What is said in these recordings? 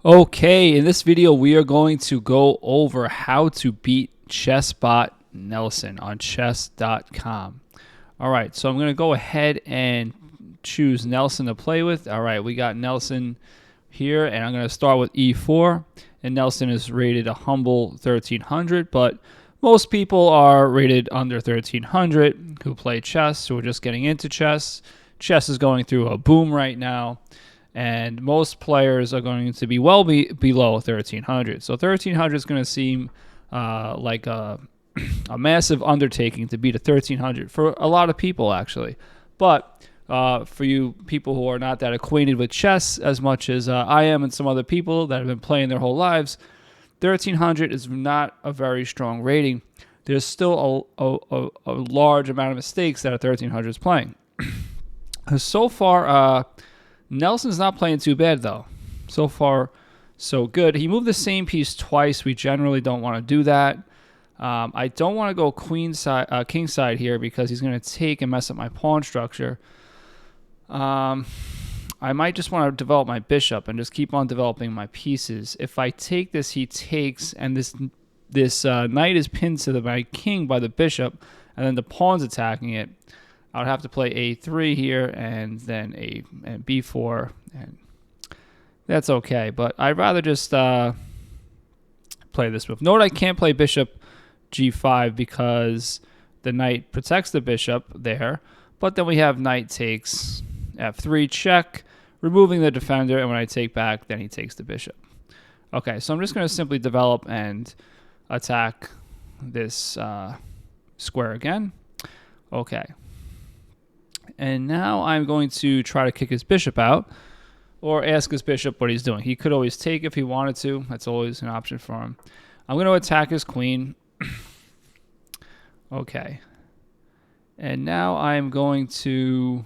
Okay, in this video we are going to go over how to beat ChessBot Nelson on chess.com. Alright, so I'm going to go ahead and choose Nelson to play with. Alright, we got Nelson here, and I'm going to start with e4. And Nelson is rated a humble 1300, but most people are rated under 1300 who play chess, who are just getting into chess. Chess is going through a boom right now, and most players are going to be well below 1300. So 1300 is going to seem like a massive undertaking to beat a 1300 for a lot of people, actually. But for you people who are not that acquainted with chess as much as I am and some other people that have been playing their whole lives, 1300 is not a very strong rating. There's still a large amount of mistakes that a 1300 is playing. So far, Nelson's not playing too bad, though. So far, so good. He moved the same piece twice. We generally don't want to do that. I don't want to go king side here because he's going to take and mess up my pawn structure. I might just want to develop my bishop and just keep on developing my pieces. If I take this, he takes, and this knight is pinned to my king by the bishop, and then the pawn's attacking it. I would have to play a3 here and then and b4, and that's okay. But I'd rather just play this move. Note I can't play bishop g5 because the knight protects the bishop there. But then we have knight takes f3 check, removing the defender, and when I take back, then he takes the bishop. Okay, so I'm just going to simply develop and attack this square again. Okay. And now I'm going to try to kick his bishop out or ask his bishop what he's doing. He could always take if he wanted to. That's always an option for him. I'm going to attack his queen. Okay. And now I'm going to,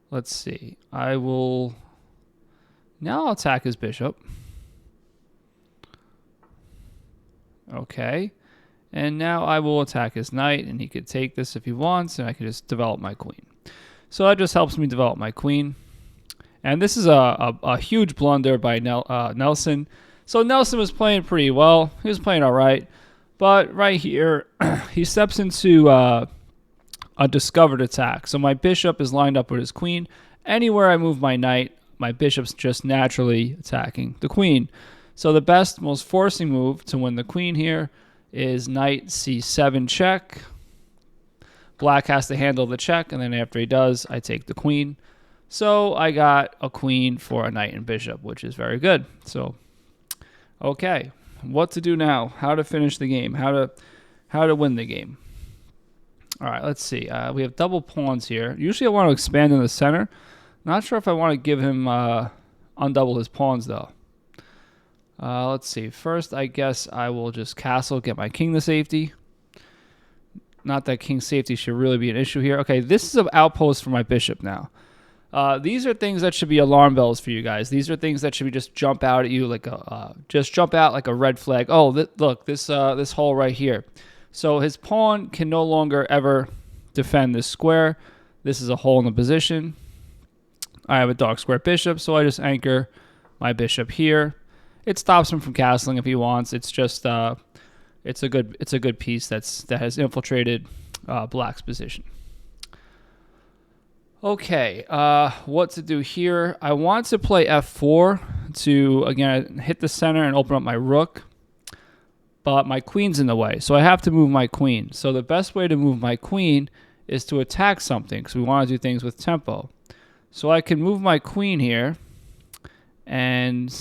let's see. I'll attack his bishop. Okay. And now I will attack his knight, and he could take this if he wants, and I can just develop my queen. So that just helps me develop my queen. And this is a huge blunder by Nelson. So Nelson was playing pretty well. He was playing all right. But right here, he steps into a discovered attack. So my bishop is lined up with his queen. Anywhere I move my knight, my bishop's just naturally attacking the queen. So the best, most forcing move to win the queen here is knight c7 check. Black has to handle the check, and then after he does, I take the queen. So I got a queen for a knight and bishop, which is very good. So, okay, what to do now? How to finish the game? How to win the game? All right, let's see. We have double pawns here. Usually I want to expand in the center. Not sure if I want to give him undouble his pawns, though. Let's see. First, I guess I will just castle, get my king to safety. Not that king safety should really be an issue here. Okay, this is an outpost for my bishop now. These are things that should be alarm bells for you guys. These are things that should be just jump out at you like a red flag. Oh, look, this hole right here. So his pawn can no longer ever defend this square. This is a hole in the position. I have a dark square bishop, so I just anchor my bishop here. It stops him from castling if he wants. It's just it's a good piece that has infiltrated black's position. Okay, what to do here? I want to play f4 to again hit the center and open up my rook, but my queen's in the way, so I have to move my queen. So the best way to move my queen is to attack something because we want to do things with tempo. So I can move my queen here and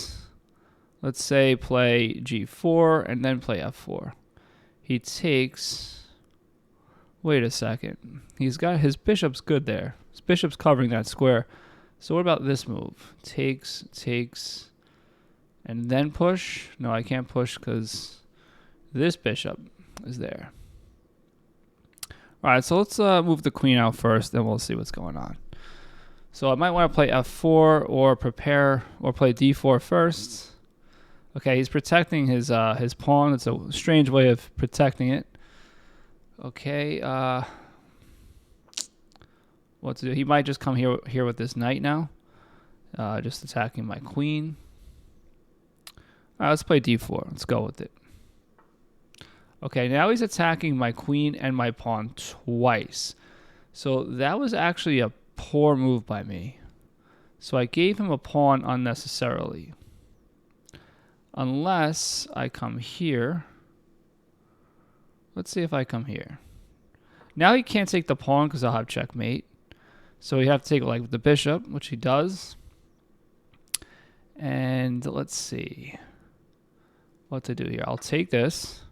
let's say play g4 and then play f4. He takes, wait a second. He's got his bishop's good there. His bishop's covering that square. So what about this move? Takes, and then push? No, I can't push because this bishop is there. All right, so let's move the queen out first, then we'll see what's going on. So I might want to play f4 or prepare or play d4 first. Okay, he's protecting his pawn. It's a strange way of protecting it. Okay, what to do? He might just come here with this knight now, just attacking my queen. All right, let's play d4. Let's go with it. Okay, now he's attacking my queen and my pawn twice. So that was actually a poor move by me. So I gave him a pawn unnecessarily. Unless I come here. Let's see if I come here. Now he can't take the pawn because I'll have checkmate. So you have to take like the bishop, which he does. And let's see what to do here. I'll take this.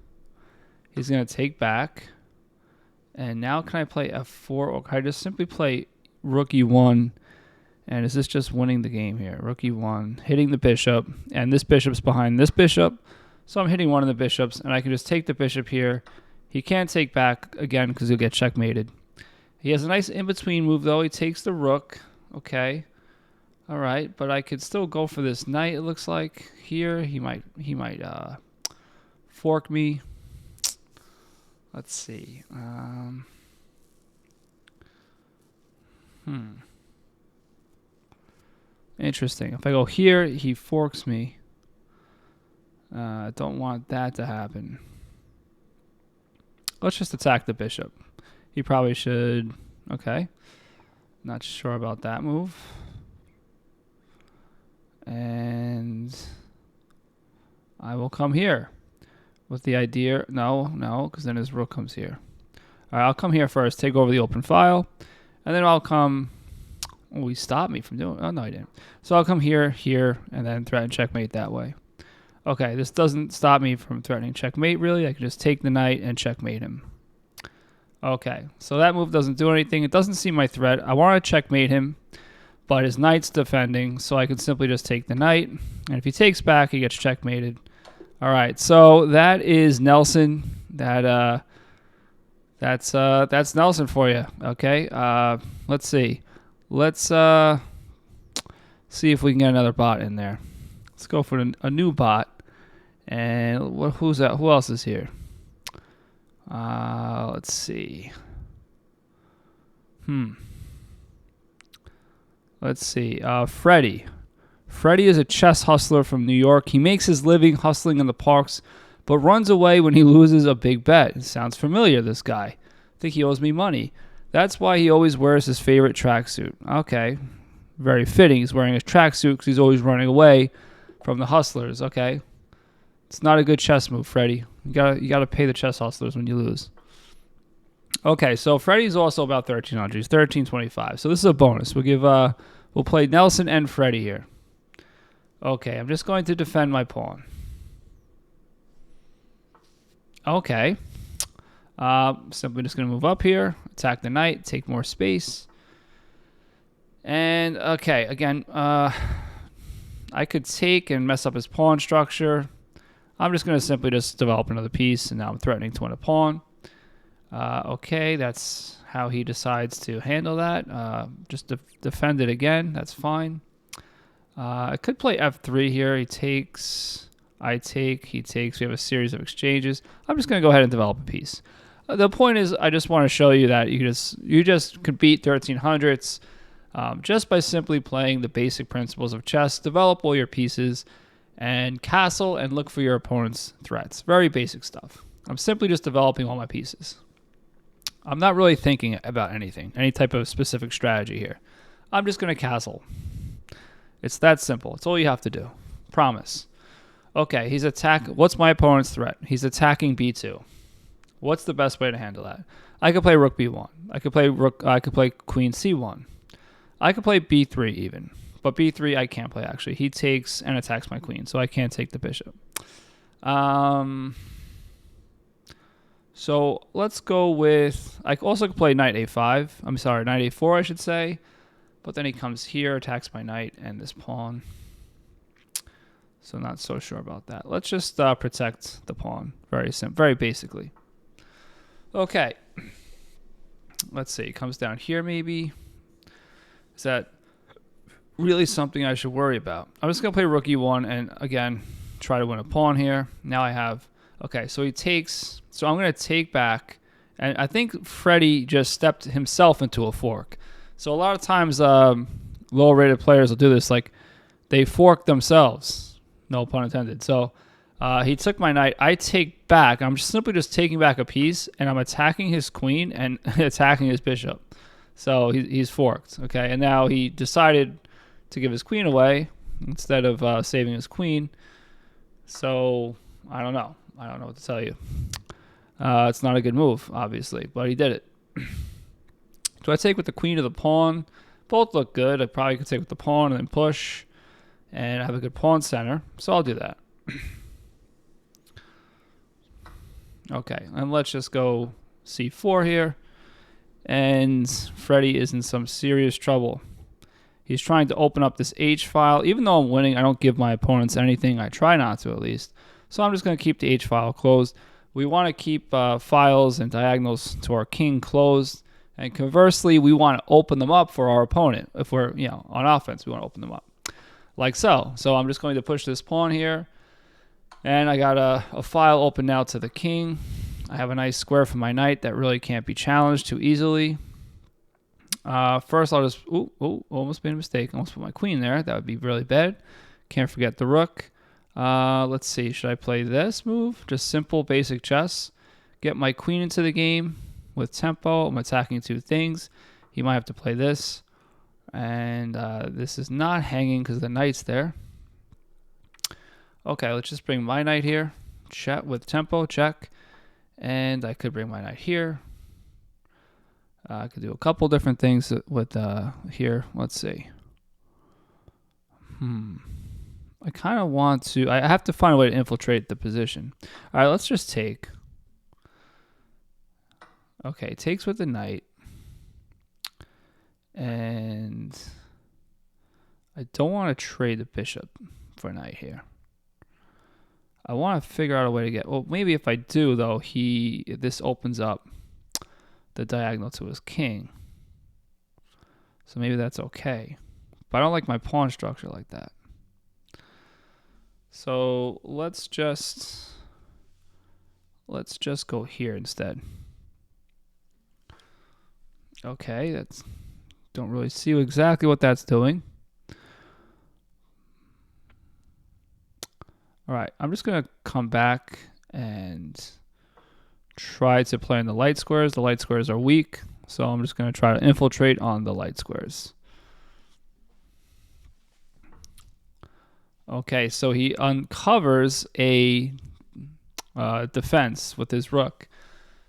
He's going to take back. And now can I play f4 or can I just simply play rook e1? And is this just winning the game here? Rook e1, hitting the bishop. And this bishop's behind this bishop. So I'm hitting one of the bishops. And I can just take the bishop here. He can't take back again because he'll get checkmated. He has a nice in-between move, though. He takes the rook. Okay. All right. But I could still go for this knight, it looks like. Here, he might fork me. Let's see. Interesting. If I go here, he forks me. I don't want that to happen. Let's just attack the bishop. He probably should. Okay. Not sure about that move. And I will come here. With the idea, no, because then his rook comes here. All right, I'll come here first, take over the open file, and then I'll come. Oh, he stopped me from doing. Oh no, he didn't. So I'll come here, and then threaten checkmate that way. Okay, this doesn't stop me from threatening checkmate. Really, I can just take the knight and checkmate him. Okay, so that move doesn't do anything. It doesn't see my threat. I want to checkmate him, but his knight's defending, so I can simply just take the knight. And if he takes back, he gets checkmated. All right, so that is Nelson. That's Nelson for you. Okay. Let's see. Let's see if we can get another bot in there. Let's go for a new bot. And who's that? Who else is here? Let's see. Let's see. Freddy. Freddy is a chess hustler from New York. He makes his living hustling in the parks, but runs away when he loses a big bet. It sounds familiar, this guy. I think he owes me money. That's why he always wears his favorite tracksuit. Okay. Very fitting. He's wearing his tracksuit because he's always running away from the hustlers. Okay. It's not a good chess move, Freddy. You gotta pay the chess hustlers when you lose. Okay, so Freddy's also about 1300. He's 1325. So this is a bonus. We'll play Nelson and Freddy here. Okay, I'm just going to defend my pawn. Okay. Simply just going to move up here, attack the knight, take more space. And, okay, again, I could take and mess up his pawn structure. I'm just going to simply just develop another piece, and now I'm threatening to win a pawn. Okay, that's how he decides to handle that. Just defend it again. That's fine. I could play f3 here. He takes, I take, he takes. We have a series of exchanges. I'm just going to go ahead and develop a piece. The point is, I just want to show you that you just could beat 1300s just by simply playing the basic principles of chess. Develop all your pieces and castle and look for your opponent's threats. Very basic stuff. I'm simply just developing all my pieces. I'm not really thinking about anything, any type of specific strategy here. I'm just going to castle. It's that simple. It's all you have to do. Promise. Okay, what's my opponent's threat? He's attacking b2. What's the best way to handle that? I could play rook b1. I could play queen c1. I could play b3 even. But b3 I can't play actually. He takes and attacks my queen, so I can't take the bishop. So let's go with, I also could play knight a5. I'm sorry, knight a4 I should say. But then he comes here, attacks my knight and this pawn. So not so sure about that. Let's just protect the pawn. Very simple, very basically. Okay. Let's see, it comes down here maybe. Is that really something I should worry about? I'm just going to play rook e1 and again, try to win a pawn here. Now I have, okay, so he takes, so I'm going to take back. And I think Freddy just stepped himself into a fork. So a lot of times lower rated players will do this, like they fork themselves. No pun intended. So he took my knight. I take back. I'm simply just taking back a piece, and I'm attacking his queen and attacking his bishop. So he's forked. Okay, and now he decided to give his queen away instead of saving his queen. So I don't know. I don't know what to tell you. It's not a good move, obviously, but he did it. Do I take with the queen or the pawn? Both look good. I probably could take with the pawn and then push. And I have a good pawn center, so I'll do that. Okay, and let's just go c4 here. And Freddy is in some serious trouble. He's trying to open up this H file. Even though I'm winning, I don't give my opponents anything. I try not to, at least. So I'm just going to keep the H file closed. We want to keep files and diagonals to our king closed. And conversely, we want to open them up for our opponent. If we're, on offense, we want to open them up. Like so. So I'm just going to push this pawn here. And I got a file open now to the king. I have a nice square for my knight that really can't be challenged too easily. First, I'll just... almost made a mistake. Almost put my queen there. That would be really bad. Can't forget the rook. Let's see. Should I play this move? Just simple, basic chess. Get my queen into the game with tempo. I'm attacking two things. He might have to play this. And this is not hanging because the knight's there. Okay, let's just bring my knight here. Check with tempo, check. And I could bring my knight here. I could do a couple different things with here. Let's see. I kind of want to... I have to find a way to infiltrate the position. All right, let's just take. Okay, takes with the knight. And I don't want to trade the bishop for knight here. I want to figure out a way to get... Well, maybe if I do, though, this opens up the diagonal to his king. So maybe that's okay. But I don't like my pawn structure like that. So let's just go here instead. Okay, don't really see exactly what that's doing. All right, I'm just going to come back and try to play in the light squares. The light squares are weak, so I'm just going to try to infiltrate on the light squares. Okay, so he uncovers a defense with his rook.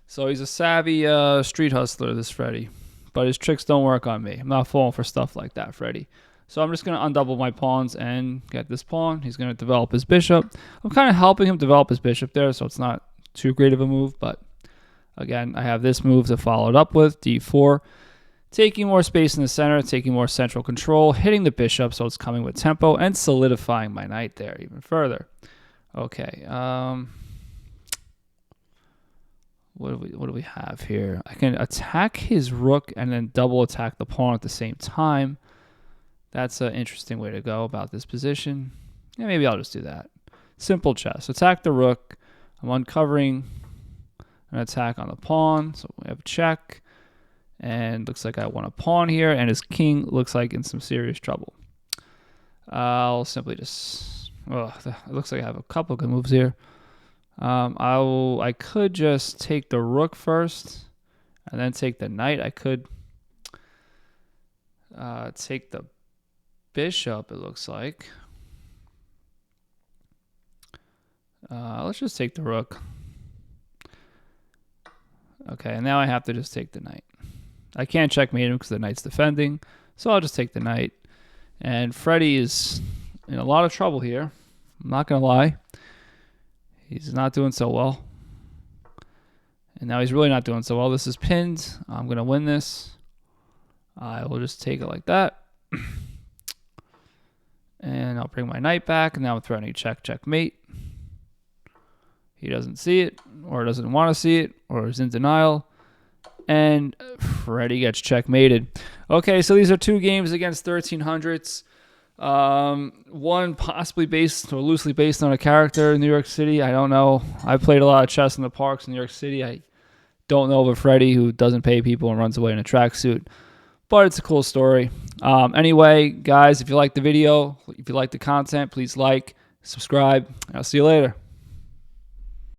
So he's a savvy street hustler, this Freddy. But his tricks don't work on me. I'm not falling for stuff like that, Freddy. So I'm just going to undouble my pawns and get this pawn. He's going to develop his bishop. I'm kind of helping him develop his bishop there, so it's not too great of a move. But again, I have this move to follow it up with, d4. Taking more space in the center, taking more central control, hitting the bishop, so it's coming with tempo, and solidifying my knight there even further. Okay. What do we have here? I can attack his rook and then double attack the pawn at the same time. That's an interesting way to go about this position. Yeah, maybe I'll just do that. Simple chess. Attack the rook. I'm uncovering an attack on the pawn. So we have check. And looks like I want a pawn here. And his king looks like in some serious trouble. I'll simply just... it looks like I have a couple good moves here. I could just take the rook first. And then take the knight. I could take the bishop, it looks like. Let's just take the rook. Okay, and now I have to just take the knight. I can't checkmate him because the knight's defending, so I'll just take the knight. And Freddy is in a lot of trouble here. I'm not going to lie. He's not doing so well. And now he's really not doing so well. This is pinned. I'm going to win this. I will just take it like that. And I'll bring my knight back, and now I'm threatening checkmate. He doesn't see it, or doesn't want to see it, or is in denial. And Freddy gets checkmated. Okay, so these are two games against 1300s. One possibly based or loosely based on a character in New York City. I don't know. I played a lot of chess in the parks in New York City. I don't know of a Freddy who doesn't pay people and runs away in a tracksuit. But it's a cool story. Anyway, guys, if you like the video, if you like the content, please like, subscribe. I'll see you later.